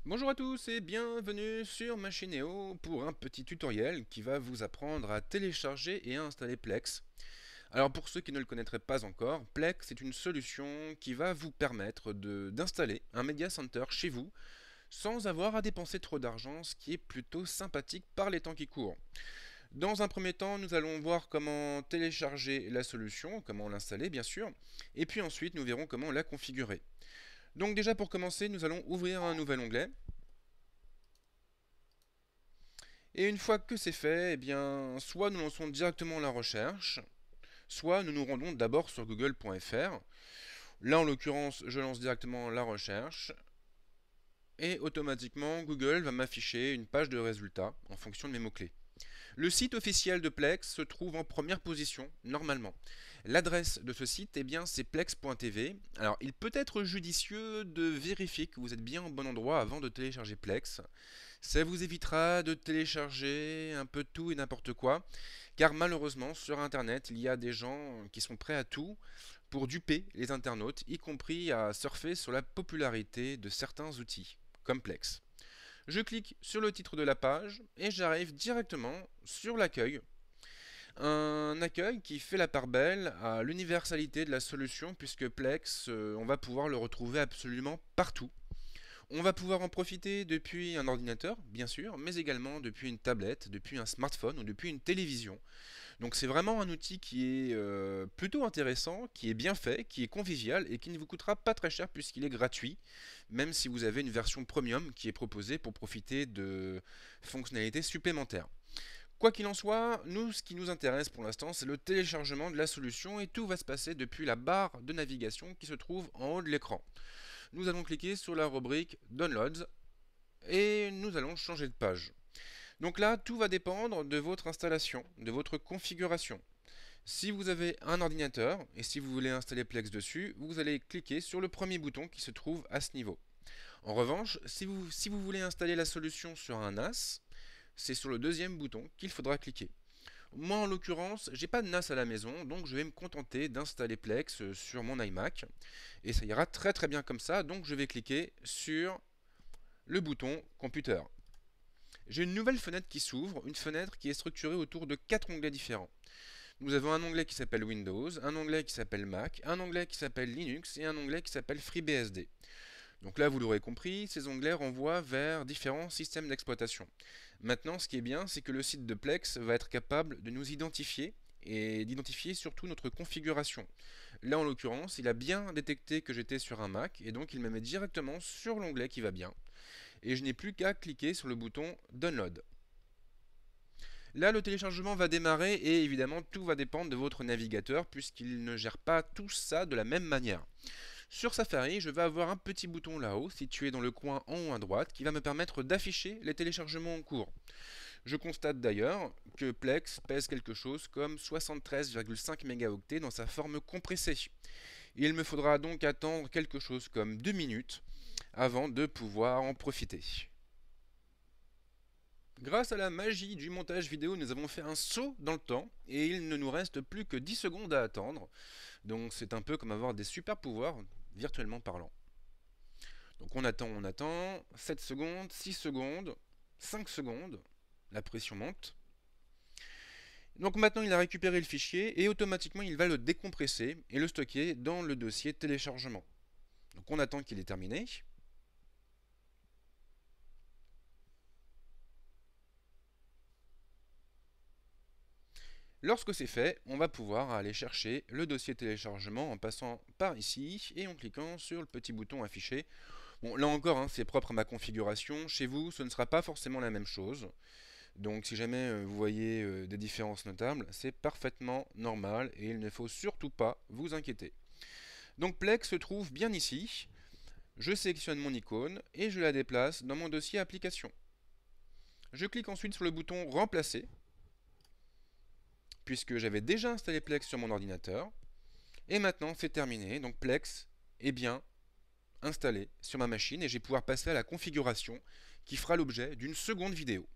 Bonjour à tous et bienvenue sur Machineo pour un petit tutoriel qui va vous apprendre à télécharger et à installer Plex. Alors pour ceux qui ne le connaîtraient pas encore, Plex est une solution qui va vous permettre d'installer un Media Center chez vous sans avoir à dépenser trop d'argent, ce qui est plutôt sympathique par les temps qui courent. Dans un premier temps, nous allons voir comment télécharger la solution, comment l'installer bien sûr, et puis ensuite nous verrons comment la configurer. Donc déjà pour commencer, nous allons ouvrir un nouvel onglet. Et une fois que c'est fait, eh bien, soit nous lançons directement la recherche, soit nous nous rendons d'abord sur google.fr. Là, en l'occurrence, je lance directement la recherche et automatiquement Google va m'afficher une page de résultats en fonction de mes mots-clés. Le site officiel de Plex se trouve en première position, normalement. L'adresse de ce site, eh bien, c'est plex.tv. Alors, il peut être judicieux de vérifier que vous êtes bien au bon endroit avant de télécharger Plex. Ça vous évitera de télécharger un peu tout et n'importe quoi, car malheureusement, sur Internet, il y a des gens qui sont prêts à tout pour duper les internautes, y compris à surfer sur la popularité de certains outils, comme Plex. Je clique sur le titre de la page et j'arrive directement sur l'accueil. Un accueil qui fait la part belle à l'universalité de la solution puisque Plex, on va pouvoir le retrouver absolument partout. On va pouvoir en profiter depuis un ordinateur, bien sûr, mais également depuis une tablette, depuis un smartphone ou depuis une télévision. Donc c'est vraiment un outil qui est plutôt intéressant, qui est bien fait, qui est convivial et qui ne vous coûtera pas très cher puisqu'il est gratuit, même si vous avez une version premium qui est proposée pour profiter de fonctionnalités supplémentaires. Quoi qu'il en soit, nous, ce qui nous intéresse pour l'instant, c'est le téléchargement de la solution et tout va se passer depuis la barre de navigation qui se trouve en haut de l'écran. Nous allons cliquer sur la rubrique Downloads et nous allons changer de page. Donc là, tout va dépendre de votre installation, de votre configuration. Si vous avez un ordinateur et si vous voulez installer Plex dessus, vous allez cliquer sur le premier bouton qui se trouve à ce niveau. En revanche, si vous voulez installer la solution sur un NAS, c'est sur le deuxième bouton qu'il faudra cliquer. Moi, en l'occurrence, j'ai pas de NAS à la maison, donc je vais me contenter d'installer Plex sur mon iMac. Et ça ira très très bien comme ça, donc je vais cliquer sur le bouton Computer. J'ai une nouvelle fenêtre qui s'ouvre, une fenêtre qui est structurée autour de 4 onglets différents. Nous avons un onglet qui s'appelle Windows, un onglet qui s'appelle Mac, un onglet qui s'appelle Linux et un onglet qui s'appelle FreeBSD. Donc là, vous l'aurez compris, ces onglets renvoient vers différents systèmes d'exploitation. Maintenant, ce qui est bien, c'est que le site de Plex va être capable de nous identifier et d'identifier surtout notre configuration. Là, en l'occurrence, il a bien détecté que j'étais sur un Mac et donc il me met directement sur l'onglet qui va bien. Et je n'ai plus qu'à cliquer sur le bouton Download. Là, le téléchargement va démarrer et évidemment tout va dépendre de votre navigateur puisqu'il ne gère pas tout ça de la même manière. Sur Safari, je vais avoir un petit bouton là-haut, situé dans le coin en haut à droite, qui va me permettre d'afficher les téléchargements en cours. Je constate d'ailleurs que Plex pèse quelque chose comme 73,5 mégaoctets dans sa forme compressée. Il me faudra donc attendre quelque chose comme 2 minutes avant de pouvoir en profiter. Grâce à la magie du montage vidéo, nous avons fait un saut dans le temps et il ne nous reste plus que 10 secondes à attendre. Donc c'est un peu comme avoir des super pouvoirs, virtuellement parlant. Donc on attend, 7 secondes, 6 secondes, 5 secondes, la pression monte. Donc maintenant il a récupéré le fichier et automatiquement il va le décompresser et le stocker dans le dossier téléchargement. Donc on attend qu'il ait terminé. Lorsque c'est fait, on va pouvoir aller chercher le dossier téléchargement en passant par ici et en cliquant sur le petit bouton affiché. Bon, là encore, c'est propre à ma configuration. Chez vous, ce ne sera pas forcément la même chose. Donc si jamais vous voyez des différences notables, c'est parfaitement normal et il ne faut surtout pas vous inquiéter. Donc Plex se trouve bien ici. Je sélectionne mon icône et je la déplace dans mon dossier application. Je clique ensuite sur le bouton remplacer puisque j'avais déjà installé Plex sur mon ordinateur. Et maintenant, c'est terminé. Donc Plex est bien installé sur ma machine et je vais pouvoir passer à la configuration qui fera l'objet d'une seconde vidéo.